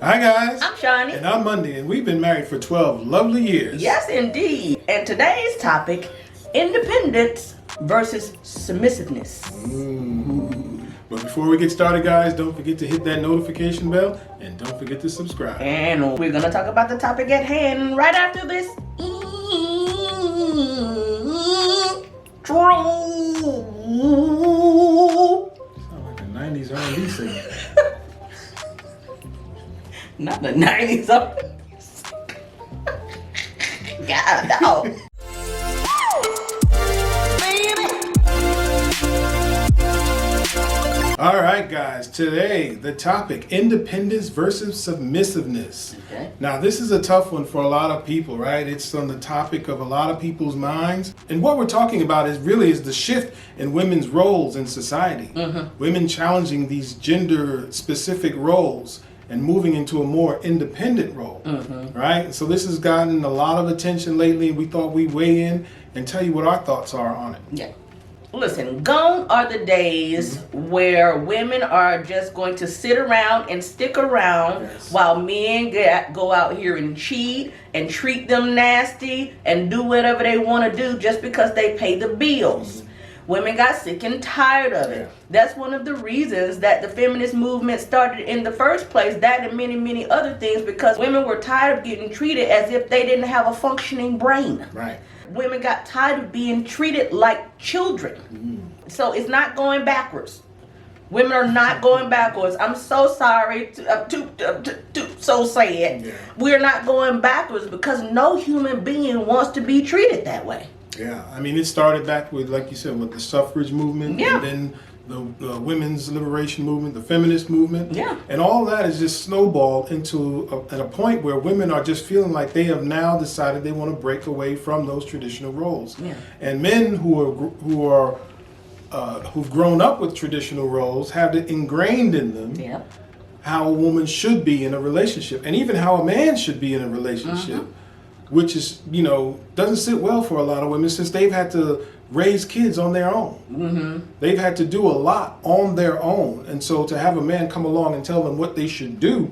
Hi guys. I'm Shawnee. And I'm Monday, and we've been married for 12 lovely years. Yes, indeed. And today's topic, independence versus submissiveness. But before we get started, guys, don't forget to hit that notification bell, and don't forget to subscribe. And we're going to talk about the topic at hand right after this. Sound like a 90s R&B singer. Not the 90s. God, no. All right, guys. Today, the topic, independence versus submissiveness. Okay. Now, this is a tough one for a lot of people, right? It's on the topic of a lot of people's minds. And what we're talking about is the shift in women's roles in society. Women challenging these gender-specific roles and moving into a more independent role, right? So this has gotten a lot of attention lately. We thought we'd weigh in and tell you what our thoughts are on it. Yeah. Listen, gone are the days where women are just going to sit around and stick around while men go out here and cheat and treat them nasty and do whatever they want to do just because they pay the bills. Women got sick and tired of it. That's one of the reasons that the feminist movement started in the first place, that and many, many other things, because women were tired of getting treated as if they didn't have a functioning brain. Right. Women got tired of being treated like children. So it's not going backwards. Women are not going backwards. I'm so sorry, so sad. Yeah. We're not going backwards because no human being wants to be treated that way. Yeah, I mean, it started back with, like you said, with the suffrage movement, Yeah. and then the women's liberation movement, the feminist movement, Yeah. and all that is just snowballed into at a point where women are just feeling like they have now decided they want to break away from those traditional roles. Yeah. And men who've grown up with traditional roles have it ingrained in them Yeah. how a woman should be in a relationship, and even how a man should be in a relationship. Which is, doesn't sit well for a lot of women since they've had to raise kids on their own. They've had to do a lot on their own. And so to have a man come along and tell them what they should do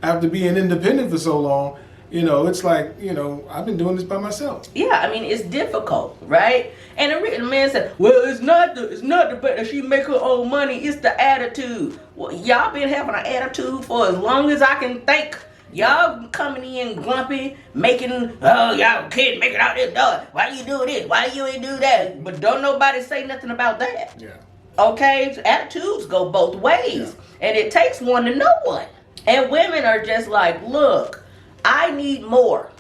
after being independent for so long, it's like, I've been doing this by myself. Yeah, I mean, it's difficult, right? And the man said, well, it's not the fact that she make her own money, it's the attitude. Well, y'all been having an attitude for as long as I can think. Y'all coming in grumpy, y'all can't make it out this door. Why you do this? Why you ain't do that? But don't nobody say nothing about that. Yeah. Okay? Attitudes go both ways. And it takes one to know one. And women are just like, look, I need more.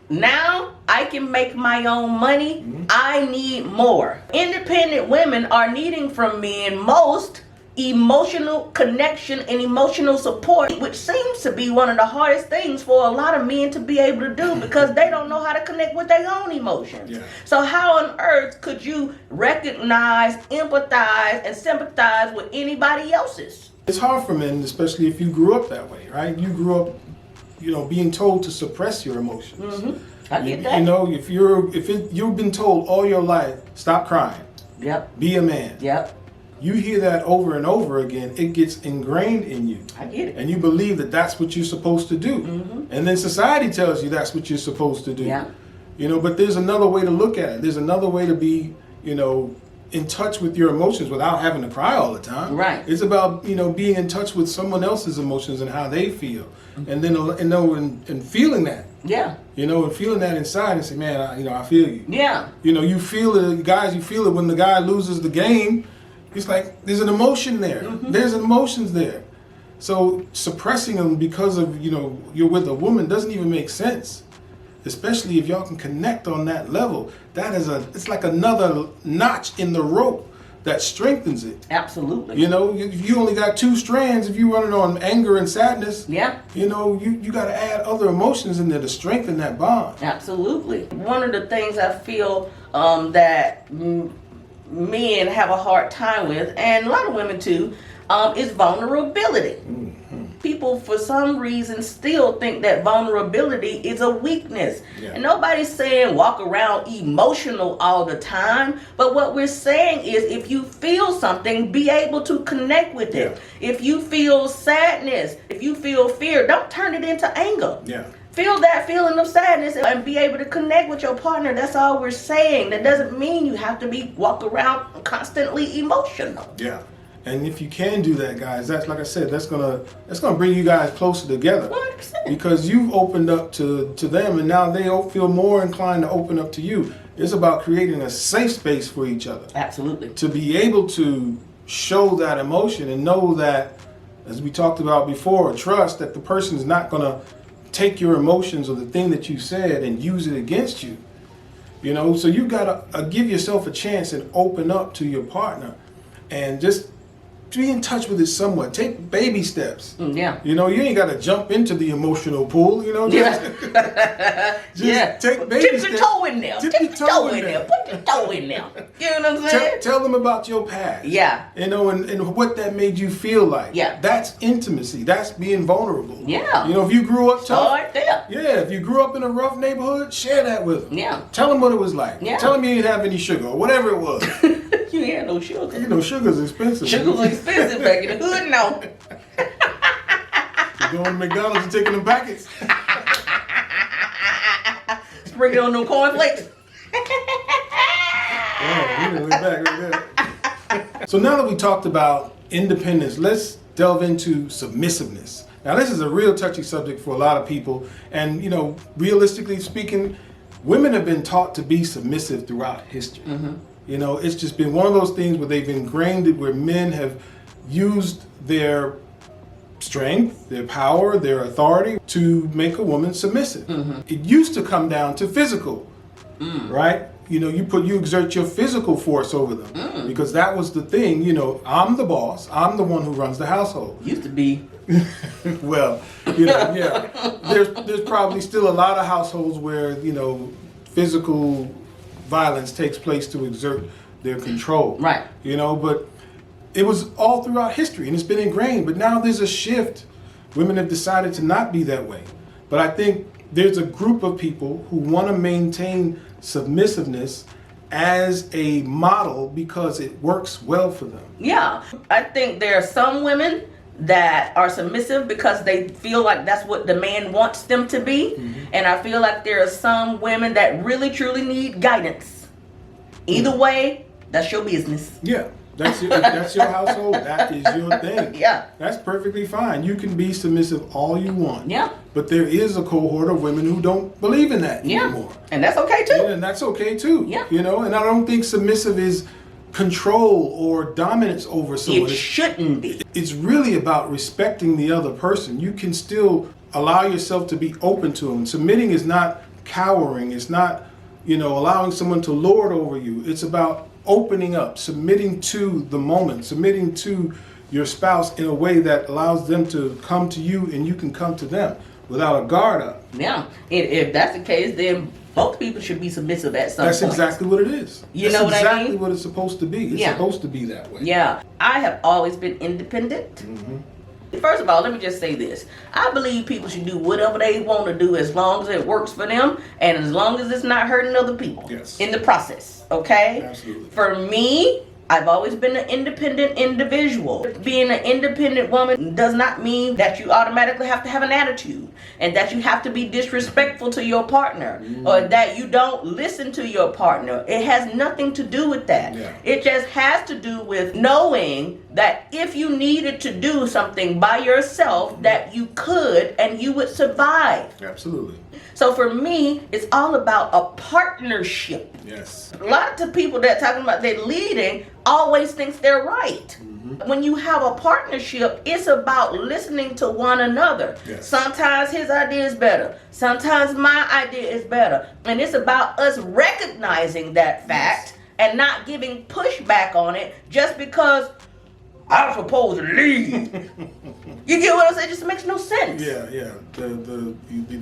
Now I can make my own money. I need more. Independent women are needing from men most emotional connection and emotional support, which seems to be one of the hardest things for a lot of men to be able to do because they don't know how to connect with their own emotions. Yeah. So how on earth could you recognize, empathize, and sympathize with anybody else's? It's hard for men, especially if you grew up that way, right? You grew up, being told to suppress your emotions. I get that. If you've been told all your life, stop crying. Yep. Be a man. Yep. You hear that over and over again, it gets ingrained in you. I get it. And you believe that that's what you're supposed to do. And then society tells you that's what you're supposed to do. Yeah. But there's another way to look at it. There's another way to be, in touch with your emotions without having to cry all the time. Right. It's about, being in touch with someone else's emotions and how they feel. And then, and feeling that. Yeah. And feeling that inside and say, man, I feel you. Yeah. You feel it, guys, you feel it when the guy loses the game. It's like there's an emotion there. There's emotions there. So suppressing them because of, you're with a woman doesn't even make sense. Especially if y'all can connect on that level. It's like another notch in the rope that strengthens it. Absolutely. If you only got two strands, if you're running on anger and sadness, Yeah. you got to add other emotions in there to strengthen that bond. Absolutely. One of the things I feel that men have a hard time with, and a lot of women too, is vulnerability. People, for some reason, still think that vulnerability is a weakness. Yeah. And nobody's saying walk around emotional all the time. But what we're saying is if you feel something, be able to connect with it. Yeah. If you feel sadness, if you feel fear, don't turn it into anger. Yeah. Feel that feeling of sadness and be able to connect with your partner. That's all we're saying. That doesn't mean you have to walk around constantly emotional. Yeah. And if you can do that, guys, that's, like I said, that's gonna bring you guys closer together. 100%. Because you've opened up to them, and now they feel more inclined to open up to you. It's about creating a safe space for each other. Absolutely. To be able to show that emotion and know that, as we talked about before, trust that the person is not gonna take your emotions or the thing that you said and use it against you. You know, so you gotta give yourself a chance and open up to your partner, and just be in touch with it somewhat. Take baby steps. Yeah. You know, you ain't got to jump into the emotional pool. You know, just take baby Dip steps. your toe in there. Dip Dip your your toe toe in in there. there. Put your toe in there. You know what I'm saying? Tell them about your past. Yeah. You know, and what that made you feel like. Yeah. That's intimacy. That's being vulnerable. Yeah. You know, if you grew up tough. Start there. Yeah, if you grew up in a rough neighborhood, share that with them. Yeah. Tell them what it was like. Yeah. Tell them you didn't have any sugar or whatever it was. You ain't had no sugar. You know, sugar's expensive. Sugar's expensive back in the hood now. You're going to McDonald's and taking them packets. Sprinkle it on them cornflakes. Yeah, we're back right there. So now that we talked about independence, let's delve into submissiveness. Now, this is a real touchy subject for a lot of people. And, you know, realistically speaking, women have been taught to be submissive throughout history. Mm-hmm. You know, it's just been one of those things where they've ingrained it, where men have used their strength, their power, their authority to make a woman submissive. Mm-hmm. It used to come down to physical, right? You know, you exert your physical force over them because that was the thing. You know, I'm the boss. I'm the one who runs the household. Used to be. Well, you know, yeah. There's probably still a lot of households where, you know, physical violence takes place to exert their control. Right. You know, but it was all throughout history and it's been ingrained. But now there's a shift. Women have decided to not be that way. But I think there's a group of people who want to maintain submissiveness as a model because it works well for them. Yeah. I think there are some women that are submissive because they feel like that's what the man wants them to be. Mm-hmm. And I feel like there are some women that really truly need guidance. Either way, that's your business. Yeah. That's your household. That is your thing. Yeah. That's perfectly fine. You can be submissive all you want. Yeah. But there is a cohort of women who don't believe in that anymore. And that's okay too. And that's okay too. Yeah. You know, and I don't think submissive is control or dominance over someone. It shouldn't be. It's really about respecting the other person. You can still allow yourself to be open to them. Submitting is not cowering. It's not, you know, allowing someone to lord over you. It's about opening up, submitting to the moment, submitting to your spouse in a way that allows them to come to you and you can come to them without a guard up. Yeah. If that's the case, then both people should be submissive at some That's point. exactly what it is. You know what I mean? That's exactly what it's supposed to be. It's supposed to be that way. Yeah. I have always been independent. Mm-hmm. First of all, let me just say this. I believe people should do whatever they want to do as long as it works for them and as long as it's not hurting other people in the process. Okay? Absolutely. For me, I've always been an independent individual. Being an independent woman does not mean that you automatically have to have an attitude and that you have to be disrespectful to your partner or that you don't listen to your partner. It has nothing to do with that. Yeah. It just has to do with knowing that if you needed to do something by yourself, that you could and you would survive. Absolutely. So for me, it's all about a partnership. Yes. A lot of the people that talking about they're leading always thinks they're right. Mm-hmm. When you have a partnership, it's about listening to one another. Yes. Sometimes his idea is better. Sometimes my idea is better. And it's about us recognizing that fact and not giving pushback on it just because I'm supposed to lead. You get what I'm saying? It just makes no sense. Yeah. The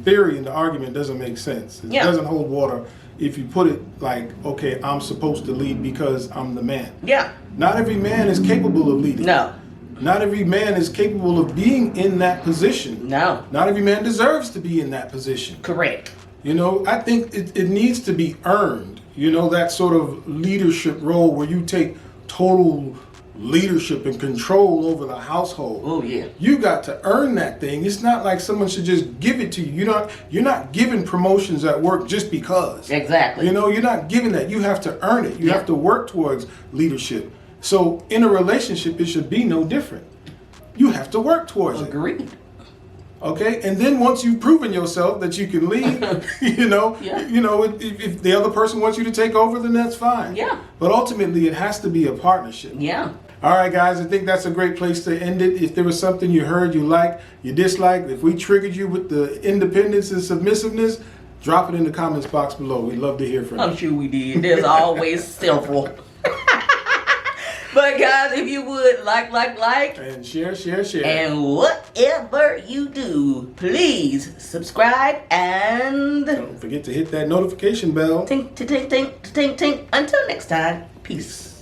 theory and the argument doesn't make sense. It Yeah. doesn't hold water if you put it like, okay, I'm supposed to lead because I'm the man. Yeah. Not every man is capable of leading. No. Not every man is capable of being in that position. No. Not every man deserves to be in that position. Correct. You know, I think it needs to be earned. You know, that sort of leadership role where you take total leadership and control over the household. Oh yeah. You got to earn that thing. It's not like someone should just give it to you. You're not given promotions at work just because. Exactly. You know, you're not given that. You have to earn it. You have to work towards leadership. So in a relationship, it should be no different. You have to work towards it. Agreed. Okay, and then once you've proven yourself that you can lead, if the other person wants you to take over, then that's fine. Yeah. But ultimately, it has to be a partnership. Yeah. All right, guys, I think that's a great place to end it. If there was something you heard, you liked, you disliked, if we triggered you with the independence and submissiveness, drop it in the comments box below. We'd love to hear from you. I'm sure we did. There's always several. But guys, if you would like, And share. and whatever you do, please subscribe and Don't forget to hit that notification bell. tink. Until next time, peace.